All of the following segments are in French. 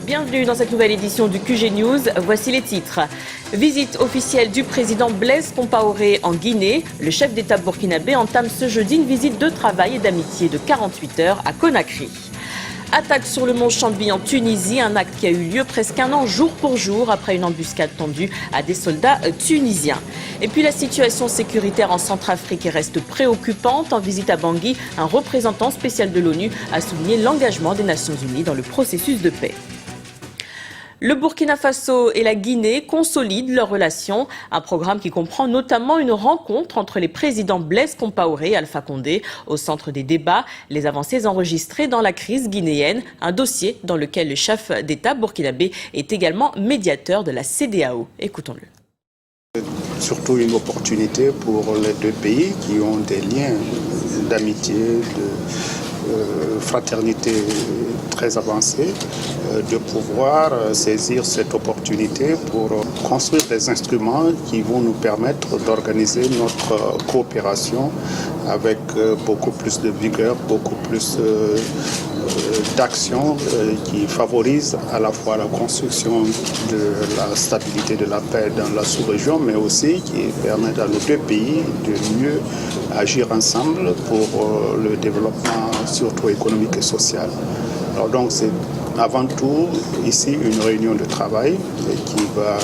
Bienvenue dans cette nouvelle édition du QG News. Voici les titres. Visite officielle du président Blaise Compaoré en Guinée. Le chef d'État burkinabé entame ce jeudi une visite de travail et d'amitié de 48 heures à Conakry. Attaque sur le mont Chambly en Tunisie, un acte qui a eu lieu presque un an jour pour jour après une embuscade tendue à des soldats tunisiens. Et puis la situation sécuritaire en Centrafrique reste préoccupante. En visite à Bangui, un représentant spécial de l'ONU a souligné l'engagement des Nations Unies dans le processus de paix. Le Burkina Faso et la Guinée consolident leurs relations, un programme qui comprend notamment une rencontre entre les présidents Blaise Compaoré et Alpha Condé. Au centre des débats, les avancées enregistrées dans la crise guinéenne, un dossier dans lequel le chef d'État burkinabé est également médiateur de la CEDEAO. Écoutons-le. Surtout une opportunité pour les deux pays qui ont des liens d'amitié, de fraternité très avancés, de pouvoir saisir cette opportunité pour construire des instruments qui vont nous permettre d'organiser notre coopération avec beaucoup plus de vigueur, beaucoup plus d'action qui favorise à la fois la construction de la stabilité, de la paix dans la sous-région, mais aussi qui permet à nos deux pays de mieux agir ensemble pour le développement surtout économique et social. Alors donc c'est avant tout ici une réunion de travail qui va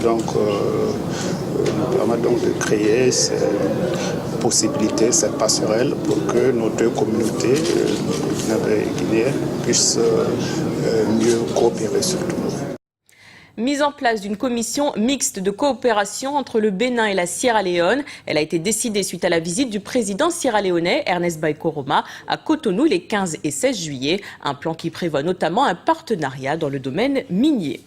donc nous permettre donc de créer cette possibilité, cette passerelle pour que nos deux communautés, burkinabé et guinéenne, puissent mieux coopérer surtout. Mise en place d'une commission mixte de coopération entre le Bénin et la Sierra Leone. Elle a été décidée suite à la visite du président sierra-léonais Ernest Bai Koroma à Cotonou les 15 et 16 juillet. Un plan qui prévoit notamment un partenariat dans le domaine minier.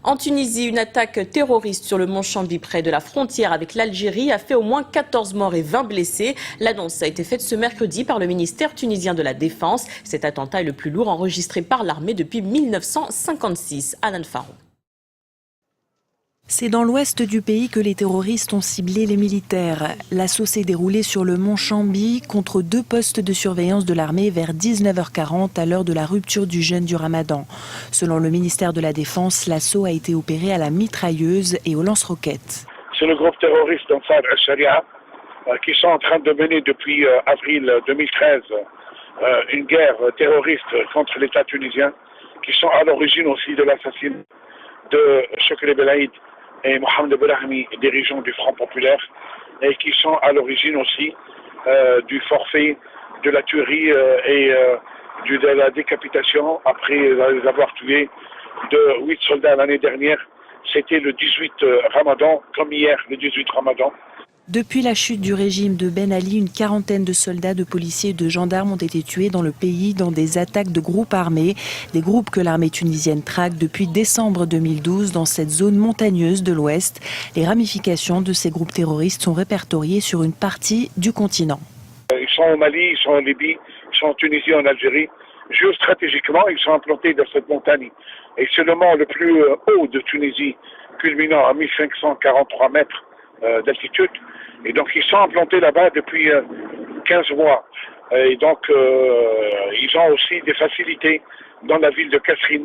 En Tunisie, une attaque terroriste sur le mont Chambly près de la frontière avec l'Algérie a fait au moins 14 morts et 20 blessés. L'annonce a été faite ce mercredi par le ministère tunisien de la Défense. Cet attentat est le plus lourd enregistré par l'armée depuis 1956. Anan Farou. C'est dans l'ouest du pays que les terroristes ont ciblé les militaires. L'assaut s'est déroulé sur le mont Chambly contre 2 postes de surveillance de l'armée vers 19h40 à l'heure de la rupture du jeûne du Ramadan. Selon le ministère de la Défense, l'assaut a été opéré à la mitrailleuse et au lance-roquettes. C'est le groupe terroriste Ansar al-Sharia qui sont en train de mener depuis avril 2013 une guerre terroriste contre l'État tunisien, qui sont à l'origine aussi de l'assassinat de Chokri Belaïd et Mohamed Brahmi, dirigeants du Front populaire, et qui sont à l'origine aussi du forfait, de la tuerie et de la décapitation après les avoir tués de 8 soldats l'année dernière. C'était le 18 Ramadan, comme hier, le 18 Ramadan. Depuis la chute du régime de Ben Ali, une quarantaine de soldats, de policiers et de gendarmes ont été tués dans le pays dans des attaques de groupes armés, des groupes que l'armée tunisienne traque depuis décembre 2012 dans cette zone montagneuse de l'Ouest. Les ramifications de ces groupes terroristes sont répertoriées sur une partie du continent. Ils sont au Mali, ils sont en Libye, ils sont en Tunisie, en Algérie. Géostratégiquement, ils sont implantés dans cette montagne. Et c'est le mont le plus haut de Tunisie, culminant à 1543 mètres d'altitude. Et donc ils sont implantés là-bas depuis 15 mois. Et donc ils ont aussi des facilités dans la ville de Kasserine,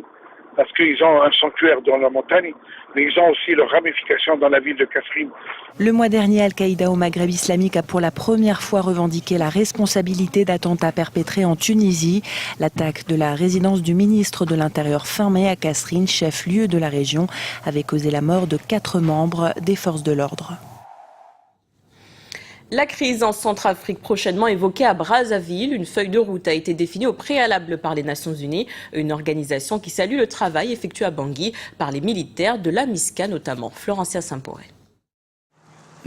parce qu'ils ont un sanctuaire dans la montagne, mais ils ont aussi leurs ramifications dans la ville de Kasserine. Le mois dernier, Al-Qaïda au Maghreb islamique a pour la première fois revendiqué la responsabilité d'attentats perpétrés en Tunisie. L'attaque de la résidence du ministre de l'Intérieur fin mai à Kasserine, chef-lieu de la région, avait causé la mort de 4 membres des forces de l'ordre. La crise en Centrafrique prochainement évoquée à Brazzaville. Une feuille de route a été définie au préalable par les Nations Unies, une organisation qui salue le travail effectué à Bangui par les militaires de la MISCA notamment. Florencia Simporé.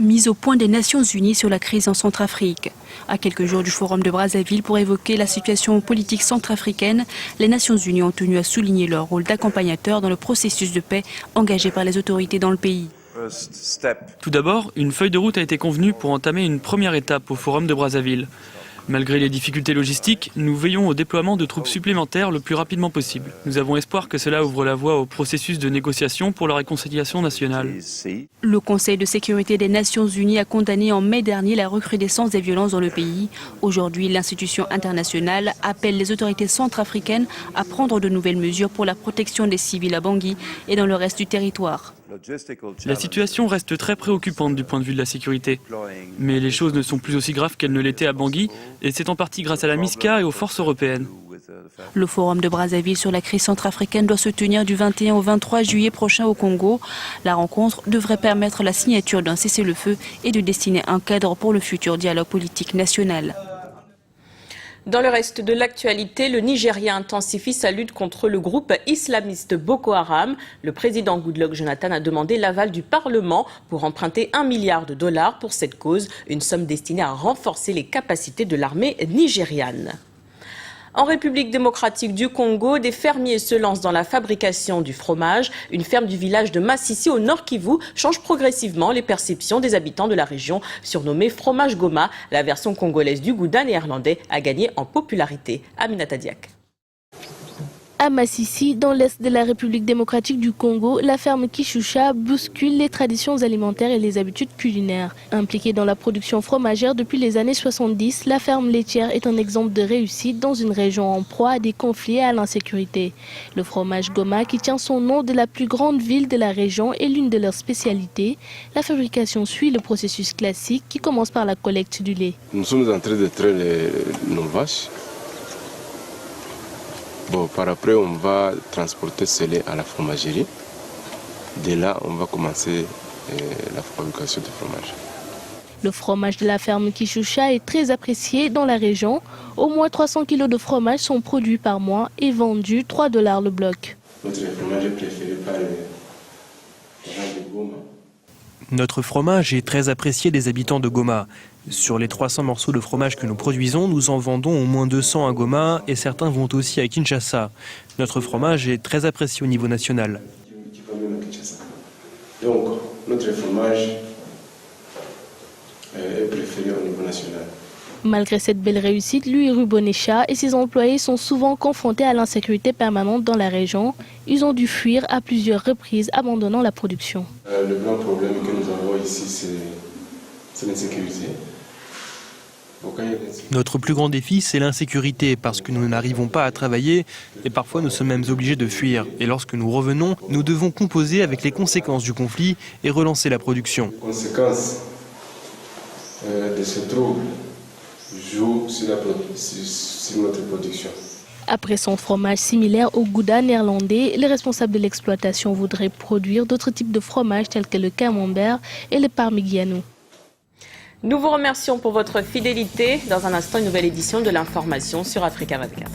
Mise au point des Nations Unies sur la crise en Centrafrique. À quelques jours du forum de Brazzaville pour évoquer la situation politique centrafricaine, les Nations Unies ont tenu à souligner leur rôle d'accompagnateur dans le processus de paix engagé par les autorités dans le pays. Tout d'abord, une feuille de route a été convenue pour entamer une première étape au forum de Brazzaville. Malgré les difficultés logistiques, nous veillons au déploiement de troupes supplémentaires le plus rapidement possible. Nous avons espoir que cela ouvre la voie au processus de négociation pour la réconciliation nationale. Le Conseil de sécurité des Nations Unies a condamné en mai dernier la recrudescence des violences dans le pays. Aujourd'hui, l'institution internationale appelle les autorités centrafricaines à prendre de nouvelles mesures pour la protection des civils à Bangui et dans le reste du territoire. La situation reste très préoccupante du point de vue de la sécurité. Mais les choses ne sont plus aussi graves qu'elles ne l'étaient à Bangui, et c'est en partie grâce à la MISCA et aux forces européennes. Le forum de Brazzaville sur la crise centrafricaine doit se tenir du 21 au 23 juillet prochain au Congo. La rencontre devrait permettre la signature d'un cessez-le-feu et de dessiner un cadre pour le futur dialogue politique national. Dans le reste de l'actualité, le Nigeria intensifie sa lutte contre le groupe islamiste Boko Haram. Le président Goodluck Jonathan a demandé l'aval du Parlement pour emprunter $1 milliard pour cette cause, une somme destinée à renforcer les capacités de l'armée nigériane. En République démocratique du Congo, des fermiers se lancent dans la fabrication du fromage. Une ferme du village de Massissi au Nord Kivu change progressivement les perceptions des habitants de la région. Surnommée fromage Goma, la version congolaise du gouda néerlandais a gagné en popularité. Aminata Diak. À Massissi, dans l'est de la République démocratique du Congo, la ferme Kishusha bouscule les traditions alimentaires et les habitudes culinaires. Impliquée dans la production fromagère depuis les années 70, la ferme laitière est un exemple de réussite dans une région en proie à des conflits et à l'insécurité. Le fromage Goma, qui tient son nom de la plus grande ville de la région, est l'une de leurs spécialités. La fabrication suit le processus classique qui commence par la collecte du lait. Nous sommes en train de traire nos vaches. Bon, par après, on va transporter ce lait à la fromagerie. De là, on va commencer la fabrication du fromage. Le fromage de la ferme Kishusha est très apprécié dans la région. Au moins 300 kg de fromage sont produits par mois et vendus $3 le bloc. Notre fromage est préféré par les gens de Goma. Notre fromage est très apprécié des habitants de Goma. Sur les 300 morceaux de fromage que nous produisons, nous en vendons au moins 200 à Goma et certains vont aussi à Kinshasa. Notre fromage est très apprécié au niveau national. Donc, notre fromage est préféré au niveau national. Malgré cette belle réussite, lui, Rubonesha et ses employés sont souvent confrontés à l'insécurité permanente dans la région. Ils ont dû fuir à plusieurs reprises, abandonnant la production. Le grand problème que nous avons ici, c'est l'insécurité. Notre plus grand défi, c'est l'insécurité, parce que nous n'arrivons pas à travailler et parfois nous sommes même obligés de fuir. Et lorsque nous revenons, nous devons composer avec les conséquences du conflit et relancer la production. Les conséquences de ce trouble jouent sur notre production. Après son fromage similaire au gouda néerlandais, les responsables de l'exploitation voudraient produire d'autres types de fromages tels que le camembert et le parmigiano. Nous vous remercions pour votre fidélité. Dans un instant, une nouvelle édition de l'information sur Africa 24.